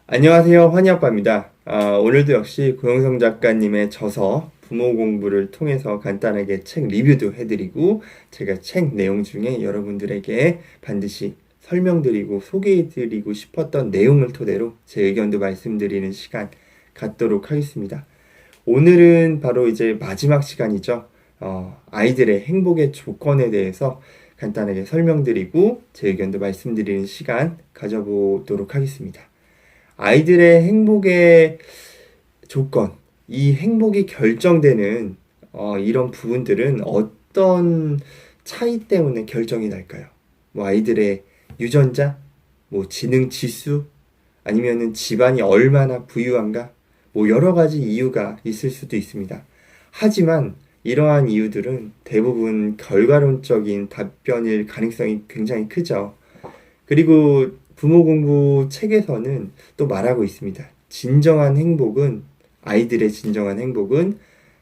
안녕하세요. 환희아빠입니다. 오늘도 역시 고영성 작가님의 저서 부모 공부를 통해서 간단하게 책 리뷰도 해드리고 제가 책 내용 중에 여러분들에게 반드시 설명드리고 소개해드리고 싶었던 내용을 토대로 제 의견도 말씀드리는 시간 갖도록 하겠습니다. 오늘은 바로 이제 마지막 시간이죠. 아이들의 행복의 조건에 대해서 간단하게 설명드리고 제 의견도 말씀드리는 시간 가져보도록 하겠습니다. 아이들의 행복의 조건, 이 행복이 결정되는 이런 부분들은 어떤 차이 때문에 결정이 날까요? 뭐 아이들의 유전자, 뭐 지능 지수, 아니면은 집안이 얼마나 부유한가, 뭐 여러 가지 이유가 있을 수도 있습니다. 하지만 이러한 이유들은 대부분 결과론적인 답변일 가능성이 굉장히 크죠. 그리고 부모 공부 책에서는 또 말하고 있습니다. 아이들의 진정한 행복은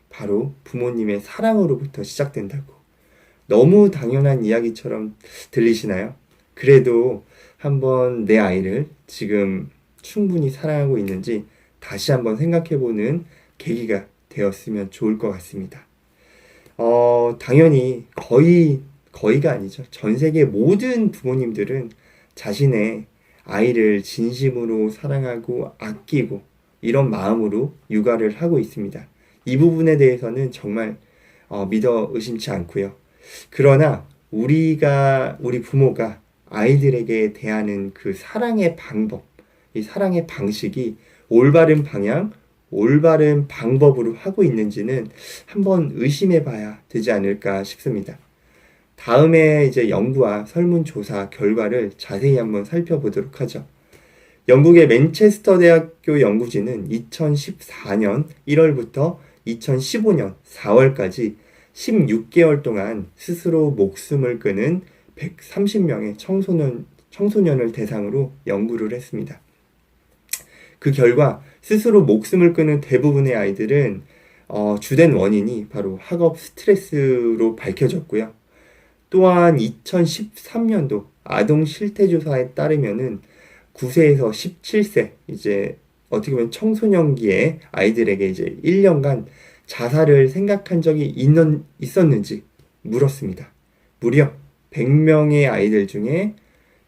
바로 부모님의 사랑으로부터 시작된다고. 너무 당연한 이야기처럼 들리시나요? 그래도 한번 내 아이를 지금 충분히 사랑하고 있는지 다시 한번 생각해보는 계기가 되었으면 좋을 것 같습니다. 당연히 거의가 아니죠. 전 세계 모든 부모님들은 자신의 아이를 진심으로 사랑하고 아끼고 이런 마음으로 육아를 하고 있습니다. 이 부분에 대해서는 정말 믿어 의심치 않고요. 그러나 우리 부모가 아이들에게 대하는 그 사랑의 방법, 이 사랑의 방식이 올바른 방향, 올바른 방법으로 하고 있는지는 한번 의심해 봐야 되지 않을까 싶습니다. 다음에 이제 연구와 설문조사 결과를 자세히 한번 살펴보도록 하죠. 영국의 맨체스터 대학교 연구진은 2014년 1월부터 2015년 4월까지 16개월 동안 스스로 목숨을 끊은 130명의 청소년을 대상으로 연구를 했습니다. 그 결과 스스로 목숨을 끊은 대부분의 아이들은 주된 원인이 바로 학업 스트레스로 밝혀졌고요. 또한 2013년도 아동 실태조사에 따르면은 9세에서 17세 이제 어떻게 보면 청소년기의 아이들에게 이제 1년간 자살을 생각한 적이 있었는지 물었습니다. 무려 100명의 아이들 중에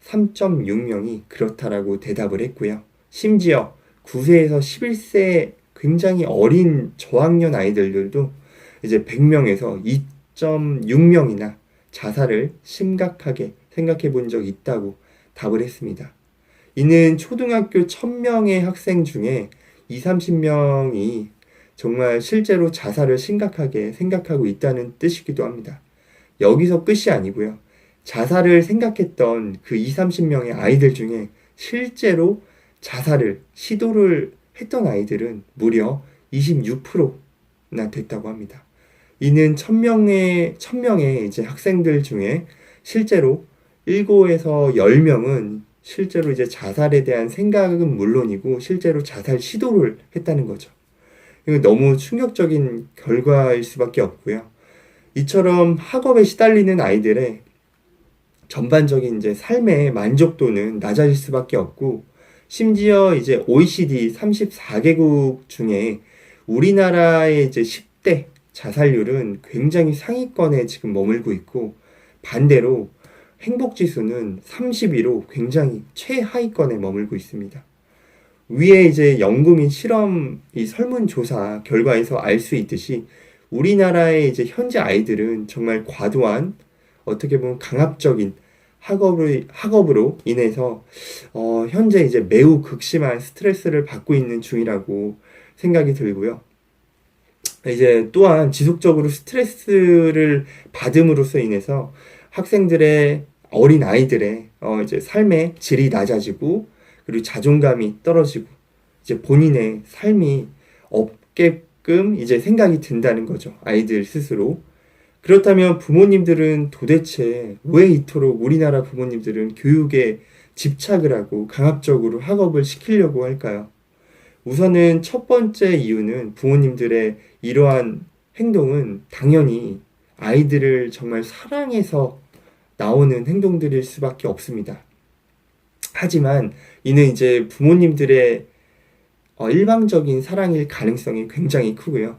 3.6명이 그렇다라고 대답을 했고요. 심지어 9세에서 11세 굉장히 어린 저학년 아이들도 이제 100명에서 2.6명이나 자살을 심각하게 생각해 본 적이 있다고 답을 했습니다. 이는 초등학교 1000명의 학생 중에 2, 30명이 정말 실제로 자살을 심각하게 생각하고 있다는 뜻이기도 합니다. 여기서 끝이 아니고요. 자살을 생각했던 그 2, 30명의 아이들 중에 실제로 자살을 시도를 했던 아이들은 무려 26%나 됐다고 합니다. 이는 1000명의 이제 학생들 중에 실제로 7에서 10명은 실제로 이제 자살에 대한 생각은 물론이고 실제로 자살 시도를 했다는 거죠. 이거 너무 충격적인 결과일 수밖에 없고요. 이처럼 학업에 시달리는 아이들의 전반적인 이제 삶의 만족도는 낮아질 수밖에 없고 심지어 이제 OECD 34개국 중에 우리나라의 이제 10대 자살률은 굉장히 상위권에 지금 머물고 있고 반대로 행복지수는 32로 굉장히 최하위권에 머물고 있습니다. 위에 이제 연구민 실험 이 설문조사 결과에서 알 수 있듯이 우리나라의 이제 현재 아이들은 정말 과도한 어떻게 보면 강압적인 학업으로 인해서 현재 이제 매우 극심한 스트레스를 받고 있는 중이라고 생각이 들고요. 이제 또한 지속적으로 스트레스를 받음으로써 인해서 어린 아이들의 이제 삶의 질이 낮아지고 그리고 자존감이 떨어지고 이제 본인의 삶이 없게끔 이제 생각이 든다는 거죠. 아이들 스스로. 그렇다면 부모님들은 도대체 왜 이토록 우리나라 부모님들은 교육에 집착을 하고 강압적으로 학업을 시키려고 할까요? 우선은 첫 번째 이유는 부모님들의 이러한 행동은 당연히 아이들을 정말 사랑해서 나오는 행동들일 수밖에 없습니다. 하지만 이는 이제 부모님들의 일방적인 사랑일 가능성이 굉장히 크고요.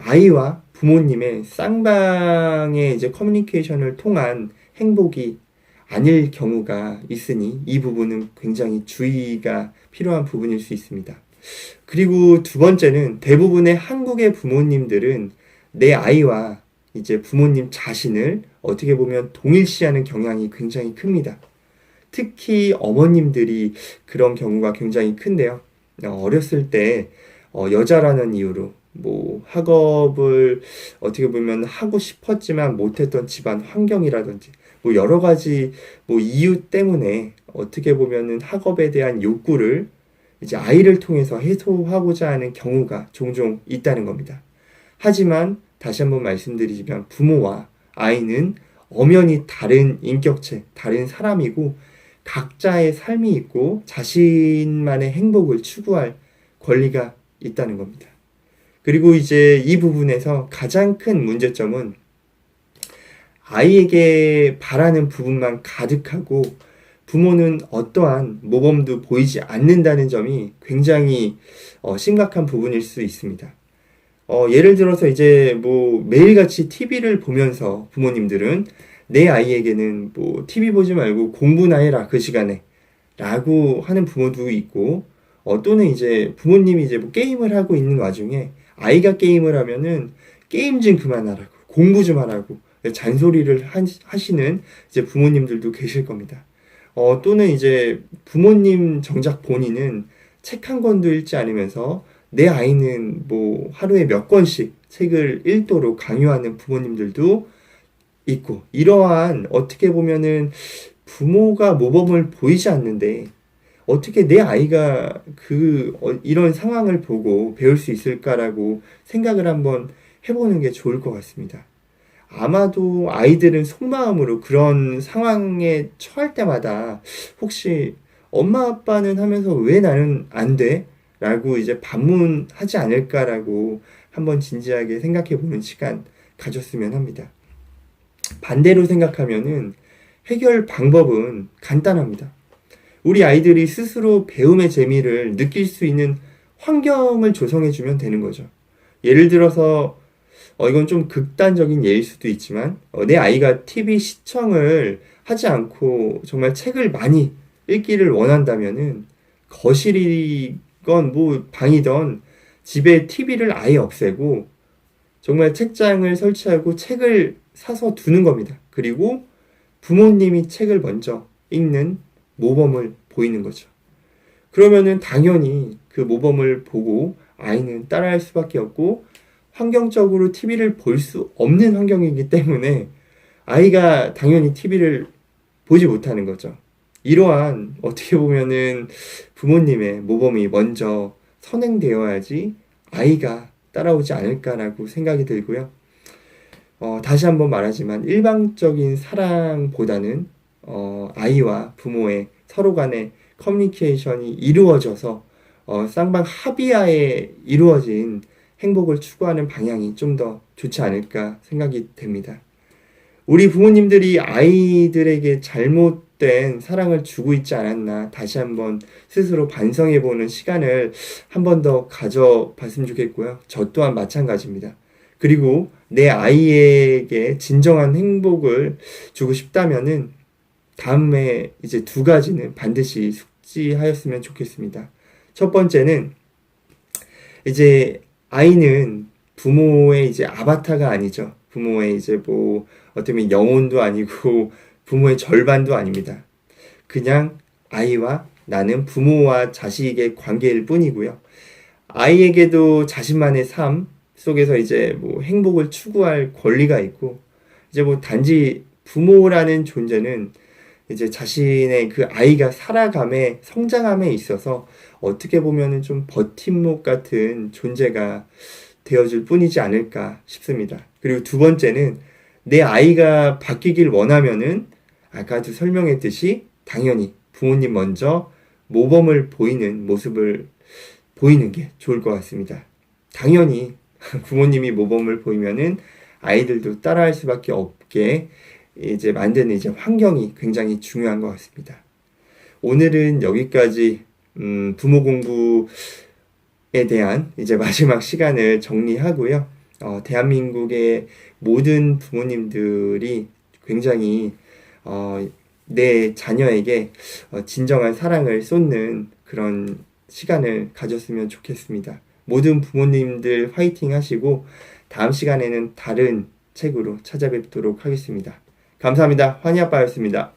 아이와 부모님의 쌍방의 이제 커뮤니케이션을 통한 행복이 아닐 경우가 있으니 이 부분은 굉장히 주의가 필요한 부분일 수 있습니다. 그리고 두 번째는 대부분의 한국의 부모님들은 내 아이와 이제 부모님 자신을 어떻게 보면 동일시하는 경향이 굉장히 큽니다. 특히 어머님들이 그런 경우가 굉장히 큰데요. 어렸을 때 여자라는 이유로 뭐 학업을 어떻게 보면 하고 싶었지만 못했던 집안 환경이라든지 뭐 여러 가지 뭐 이유 때문에 어떻게 보면은 학업에 대한 욕구를 이제 아이를 통해서 해소하고자 하는 경우가 종종 있다는 겁니다. 하지만 다시 한번 말씀드리지만 부모와 아이는 엄연히 다른 인격체, 다른 사람이고 각자의 삶이 있고 자신만의 행복을 추구할 권리가 있다는 겁니다. 그리고 이제 이 부분에서 가장 큰 문제점은 아이에게 바라는 부분만 가득하고 부모는 어떠한 모범도 보이지 않는다는 점이 굉장히 심각한 부분일 수 있습니다. 예를 들어서 이제 뭐 매일같이 TV를 보면서 부모님들은 내 아이에게는 뭐 TV 보지 말고 공부나 해라 그 시간에 라고 하는 부모도 있고 또는 이제 부모님이 이제 뭐 게임을 하고 있는 와중에 아이가 게임을 하면은 게임 좀 그만하라고 공부 좀 하라고 잔소리를 하시는 이제 부모님들도 계실 겁니다. 또는 이제 부모님 정작 본인은 책 한 권도 읽지 않으면서 내 아이는 뭐 하루에 몇 권씩 책을 읽도록 강요하는 부모님들도 있고 이러한 어떻게 보면은 부모가 모범을 보이지 않는데 어떻게 내 아이가 이런 상황을 보고 배울 수 있을까라고 생각을 한번 해보는 게 좋을 것 같습니다. 아마도 아이들은 속마음으로 그런 상황에 처할 때마다 혹시 엄마 아빠는 하면서 왜 나는 안 돼? 라고 이제 반문하지 않을까라고 한번 진지하게 생각해 보는 시간 가졌으면 합니다. 반대로 생각하면은 해결 방법은 간단합니다. 우리 아이들이 스스로 배움의 재미를 느낄 수 있는 환경을 조성해 주면 되는 거죠. 예를 들어서 이건 좀 극단적인 예일 수도 있지만 내 아이가 TV 시청을 하지 않고 정말 책을 많이 읽기를 원한다면은 거실이건 뭐 방이던 집에 TV를 아예 없애고 정말 책장을 설치하고 책을 사서 두는 겁니다. 그리고 부모님이 책을 먼저 읽는 모범을 보이는 거죠. 그러면은 당연히 그 모범을 보고 아이는 따라할 수밖에 없고 환경적으로 TV를 볼 수 없는 환경이기 때문에 아이가 당연히 TV를 보지 못하는 거죠. 이러한 어떻게 보면은 부모님의 모범이 먼저 선행되어야지 아이가 따라오지 않을까라고 생각이 들고요. 다시 한번 말하지만 일방적인 사랑보다는 아이와 부모의 서로 간의 커뮤니케이션이 이루어져서 쌍방 합의하에 이루어진 행복을 추구하는 방향이 좀 더 좋지 않을까 생각이 됩니다. 우리 부모님들이 아이들에게 잘못된 사랑을 주고 있지 않았나 다시 한번 스스로 반성해보는 시간을 한 번 더 가져봤으면 좋겠고요. 저 또한 마찬가지입니다. 그리고 내 아이에게 진정한 행복을 주고 싶다면은 다음에 이제 두 가지는 반드시 숙지하였으면 좋겠습니다. 첫 번째는 이제 아이는 부모의 이제 아바타가 아니죠. 부모의 이제 뭐 어쩌면 영혼도 아니고 부모의 절반도 아닙니다. 그냥 아이와 나는 부모와 자식의 관계일 뿐이고요. 아이에게도 자신만의 삶 속에서 이제 뭐 행복을 추구할 권리가 있고 이제 뭐 단지 부모라는 존재는 이제 자신의 그 아이가 살아감에 성장함에 있어서 어떻게 보면은 좀 버팀목 같은 존재가 되어줄 뿐이지 않을까 싶습니다. 그리고 두 번째는 내 아이가 바뀌길 원하면은 아까도 설명했듯이 당연히 부모님 먼저 모범을 보이는 모습을 보이는 게 좋을 것 같습니다. 당연히 부모님이 모범을 보이면은 아이들도 따라할 수밖에 없게 이제 만드는 이제 환경이 굉장히 중요한 것 같습니다. 오늘은 여기까지 부모 공부에 대한 이제 마지막 시간을 정리하고요. 대한민국의 모든 부모님들이 굉장히 내 자녀에게 진정한 사랑을 쏟는 그런 시간을 가졌으면 좋겠습니다. 모든 부모님들 화이팅 하시고 다음 시간에는 다른 책으로 찾아뵙도록 하겠습니다. 감사합니다. 환희 아빠였습니다.